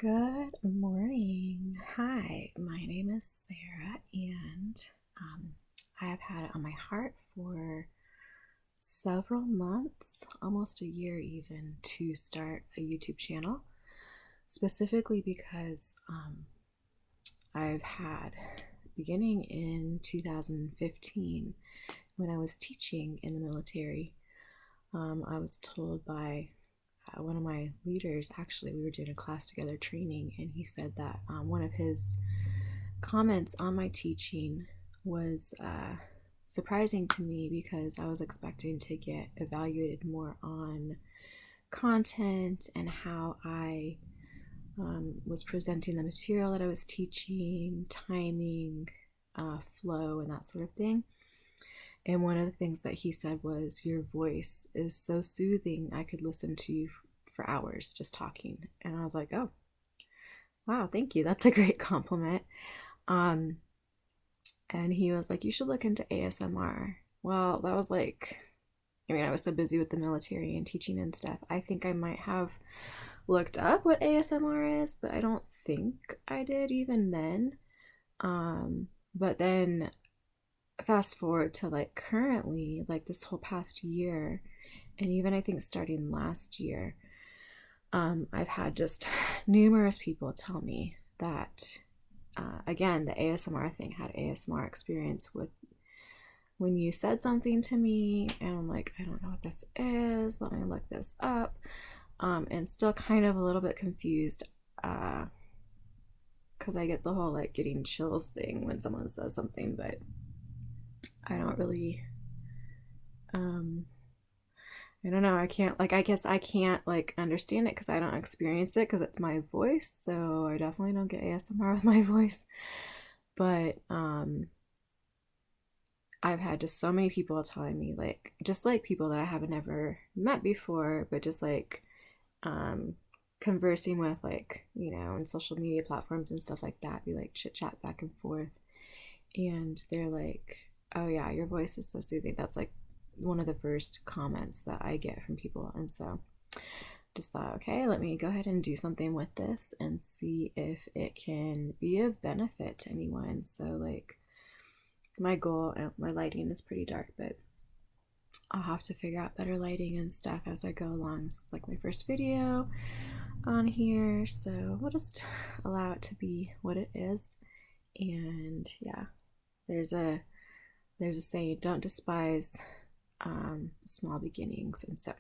Good morning. Hi, my name is Sarah, and I have had it on my heart for several months, almost a year even, to start a YouTube channel, specifically because I've had, beginning in 2015, when I was teaching in the military, I was told by one of my leaders, actually, we were doing a class together training, and he said that one of his comments on my teaching was surprising to me because I was expecting to get evaluated more on content and how I was presenting the material that I was teaching, timing, flow, and that sort of thing. And one of the things that he said was, your voice is so soothing, I could listen to you for hours just talking. And I was like, oh, wow, thank you. That's a great compliment. And he was like, you should look into ASMR. Well, that was like, I was so busy with the military and teaching and stuff. I think I might have looked up what ASMR is, but I don't think I did even then. But then fast forward to like currently, like this whole past year, and even I think starting last year, I've had just numerous people tell me that again, the ASMR thing, had ASMR experience with when you said something to me, and I'm like, I don't know what this is, let me look this up, and still kind of a little bit confused because I get the whole like getting chills thing when someone says something, but I don't really I don't know, I guess I can't like understand it because I don't experience it because it's my voice, so I definitely don't get ASMR with my voice. But I've had just so many people telling me, like, just like people that I haven't ever met before, but just like conversing with, like, you know, on social media platforms and stuff like that, be like chit chat back and forth, and they're like, oh yeah, your voice is so soothing. That's like one of the first comments that I get from people. And so just thought, okay, let me go ahead and do something with this and see if it can be of benefit to anyone. So like my goal, my lighting is pretty dark, but I'll have to figure out better lighting and stuff as I go along. This is like my first video on here, so we'll just allow it to be what it is. And yeah, there's a saying, don't despise small beginnings, and so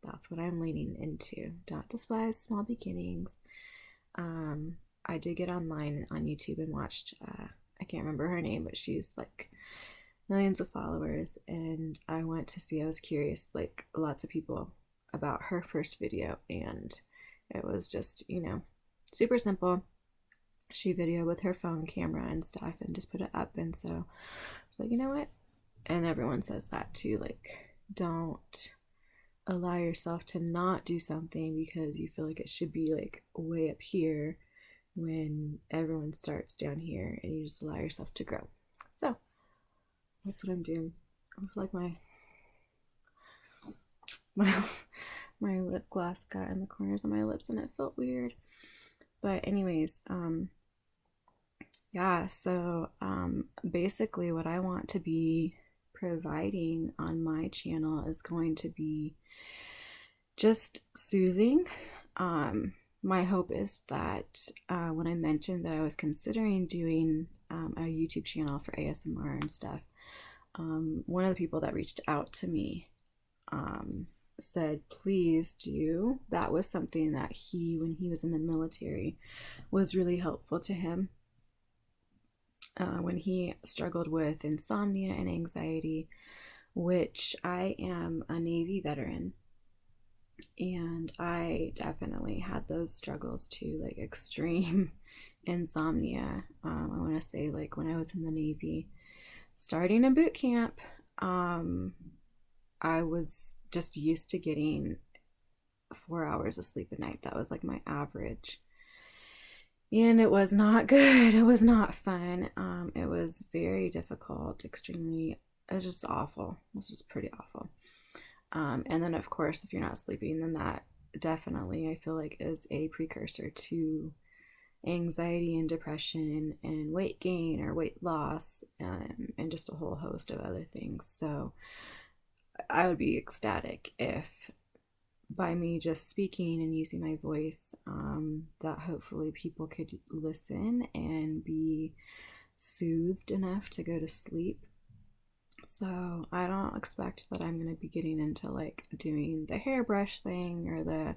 that's what I'm leaning into. Don't despise small beginnings. I did get online on YouTube and watched I can't remember her name, but she's like millions of followers, and I went to see, I was curious, like lots of people, about her first video, and it was just, you know, super simple. She videoed with her phone camera and stuff and just put it up, and so I was like, you know what? And everyone says that too, like, don't allow yourself to not do something because you feel like it should be like way up here when everyone starts down here, and you just allow yourself to grow. So that's what I'm doing. I feel like my lip gloss got in the corners of my lips and it felt weird. But anyways, yeah, so basically what I want to be providing on my channel is going to be just soothing. My hope is that when I mentioned that I was considering doing a YouTube channel for ASMR and stuff, one of the people that reached out to me said, please do. That was something that when he was in the military, was really helpful to him. When he struggled with insomnia and anxiety, which I am a Navy veteran, and I definitely had those struggles too, like extreme insomnia. I want to say, like, when I was in the Navy, starting in boot camp, I was just used to getting 4 hours of sleep a night. That was like my average. And it was not good. It was not fun. It was very difficult, extremely, it was just awful. It was just pretty awful. And then, of course, if you're not sleeping, then that definitely, I feel like, is a precursor to anxiety and depression and weight gain or weight loss, and just a whole host of other things. So I would be ecstatic if by me just speaking and using my voice, that hopefully people could listen and be soothed enough to go to sleep. So I don't expect that I'm going to be getting into like doing the hairbrush thing or the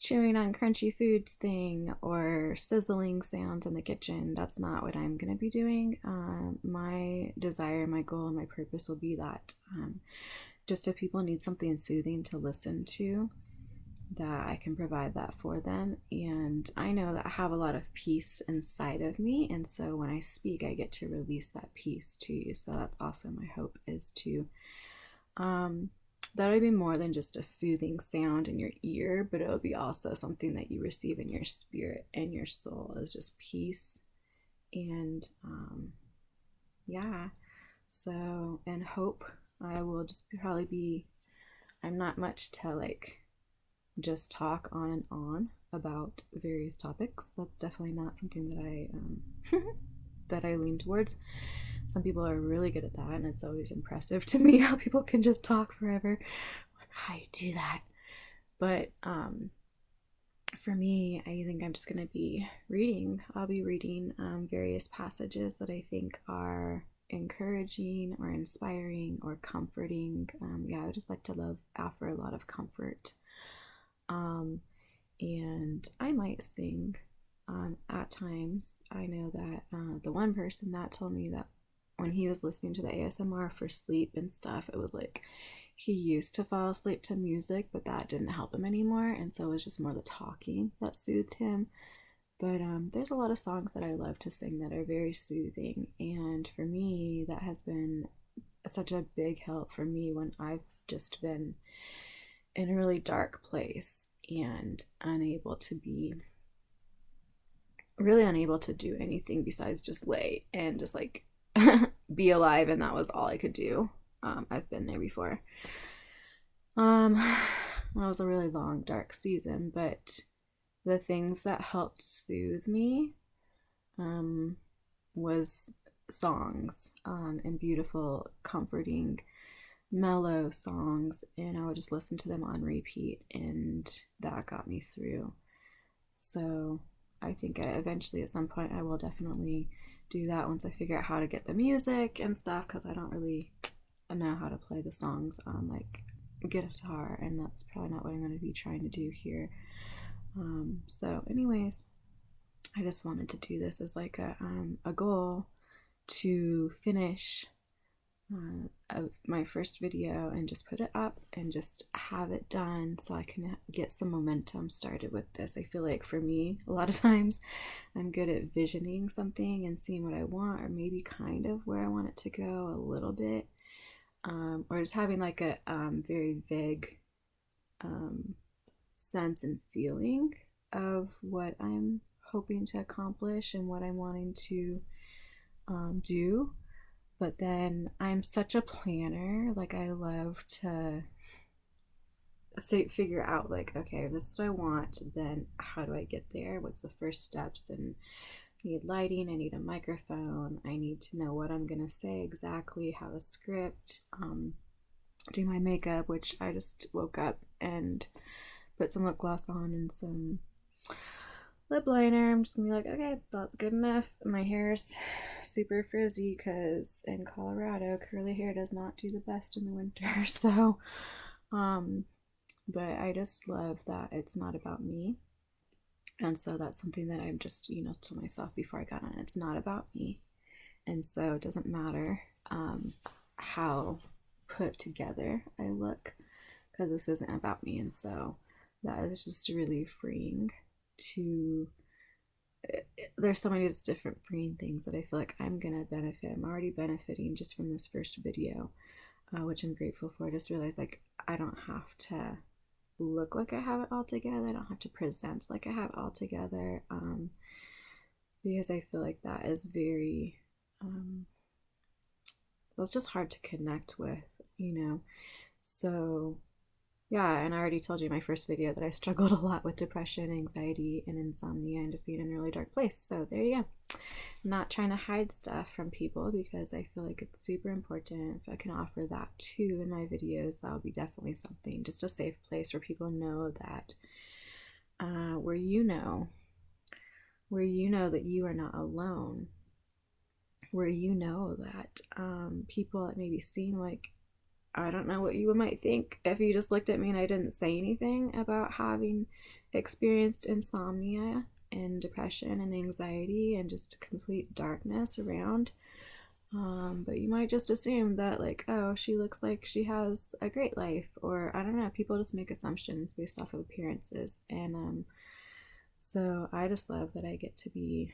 chewing on crunchy foods thing or sizzling sounds in the kitchen. That's not what I'm going to be doing. My desire, my goal, and my purpose will be that just if people need something soothing to listen to, that I can provide that for them. And I know that I have a lot of peace inside of me, and so when I speak, I get to release that peace to you. So that's also my hope, is to that would be more than just a soothing sound in your ear, but it would be also something that you receive in your spirit and your soul, is just peace. And yeah, so, and hope. I will just probably be, I'm not much to like just talk on and on about various topics. That's definitely not something that I that I lean towards. Some people are really good at that, and it's always impressive to me how people can just talk forever. Like, how do you do that? But for me, I think I'm just going to be reading. I'll be reading various passages that I think are encouraging or inspiring or comforting. Yeah, I just like to offer a lot of comfort. And I might sing at times. I know that the one person that told me that when he was listening to the ASMR for sleep and stuff, it was like he used to fall asleep to music, but that didn't help him anymore. And so it was just more the talking that soothed him. But there's a lot of songs that I love to sing that are very soothing. And for me, that has been such a big help for me when I've just been in a really dark place and unable to do anything besides just lay and just like be alive, and that was all I could do. I've been there before. It was a really long dark season, but the things that helped soothe me was songs, and beautiful, comforting, mellow songs, and I would just listen to them on repeat, and that got me through. So I think eventually at some point I will definitely do that once I figure out how to get the music and stuff, because I don't really know how to play the songs on like guitar, and that's probably not what I'm going to be trying to do here. So anyways, I just wanted to do this as like a goal to finish of my first video and just put it up and just have it done so I can get some momentum started with this. I feel like for me, a lot of times I'm good at visioning something and seeing what I want, or maybe kind of where I want it to go a little bit, or just having like a very vague sense and feeling of what I'm hoping to accomplish and what I'm wanting to do. But then I'm such a planner. Like, I love to figure out like, okay, this is what I want, then how do I get there? What's the first steps? And I need lighting, I need a microphone, I need to know what I'm gonna say exactly, have a script, do my makeup, which I just woke up and put some lip gloss on and some lip liner. I'm just gonna be like, okay, that's good enough. My hair's super frizzy because in Colorado, curly hair does not do the best in the winter. So, but I just love that it's not about me. And so that's something that I'm just, told myself before I got on. It's not about me. And so it doesn't matter how put together I look, because this isn't about me. And so that is just really freeing to, there's so many just different freeing things that I feel like I'm gonna benefit. I'm already benefiting just from this first video, which I'm grateful for. I just realized like I don't have to look like I have it all together. I don't have to present like I have it all together, because I feel like that is very well, it's just hard to connect with, so Yeah, and I already told you in my first video that I struggled a lot with depression, anxiety, and insomnia, and just being in a really dark place. So there you go. Not trying to hide stuff from people because I feel like it's super important. If I can offer that too in my videos, that would be definitely something. Just a safe place where people know that, where you know that you are not alone, where you know that people that maybe seem like, I don't know what you might think if you just looked at me and I didn't say anything about having experienced insomnia and depression and anxiety and just complete darkness around. But you might just assume that, like, oh, she looks like she has a great life, or I don't know, people just make assumptions based off of appearances. And so I just love that I get to be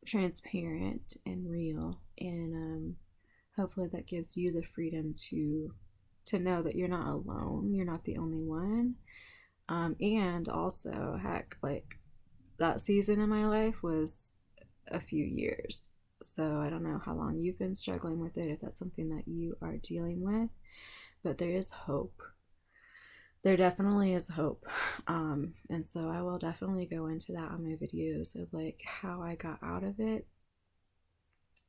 transparent and real, and hopefully that gives you the freedom to know that you're not alone, you're not the only one. And also, heck, like, that season in my life was a few years, so I don't know how long you've been struggling with it, if that's something that you are dealing with, but there is hope. There definitely is hope. And so I will definitely go into that on my videos of like how I got out of it,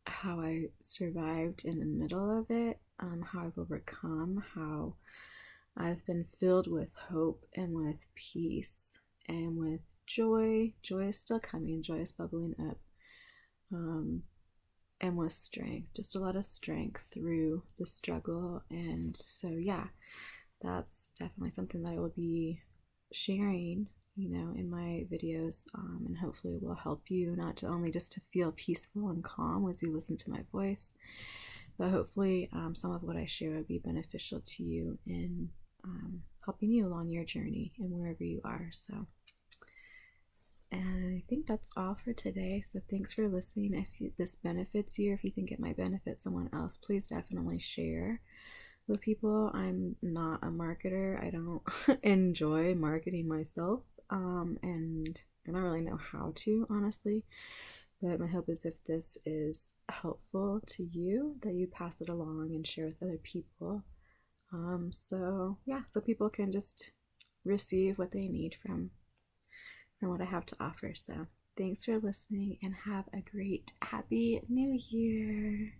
how I survived in the middle of it, how I've overcome, how I've been filled with hope and with peace and with joy. Joy is still coming, joy is bubbling up, and with strength, just a lot of strength through the struggle. And so, yeah, that's definitely something that I will be sharing, in my videos, and hopefully it will help you not to only just to feel peaceful and calm as you listen to my voice, but hopefully some of what I share will be beneficial to you in helping you along your journey and wherever you are. So, and I think that's all for today. So thanks for listening. If this benefits you, if you think it might benefit someone else, please definitely share with people. I'm not a marketer. I don't enjoy marketing myself, and I don't really know how to, honestly. But my hope is if this is helpful to you, that you pass it along and share with other people. So yeah, so people can just receive what they need from what I have to offer. So thanks for listening and have a great, happy new year.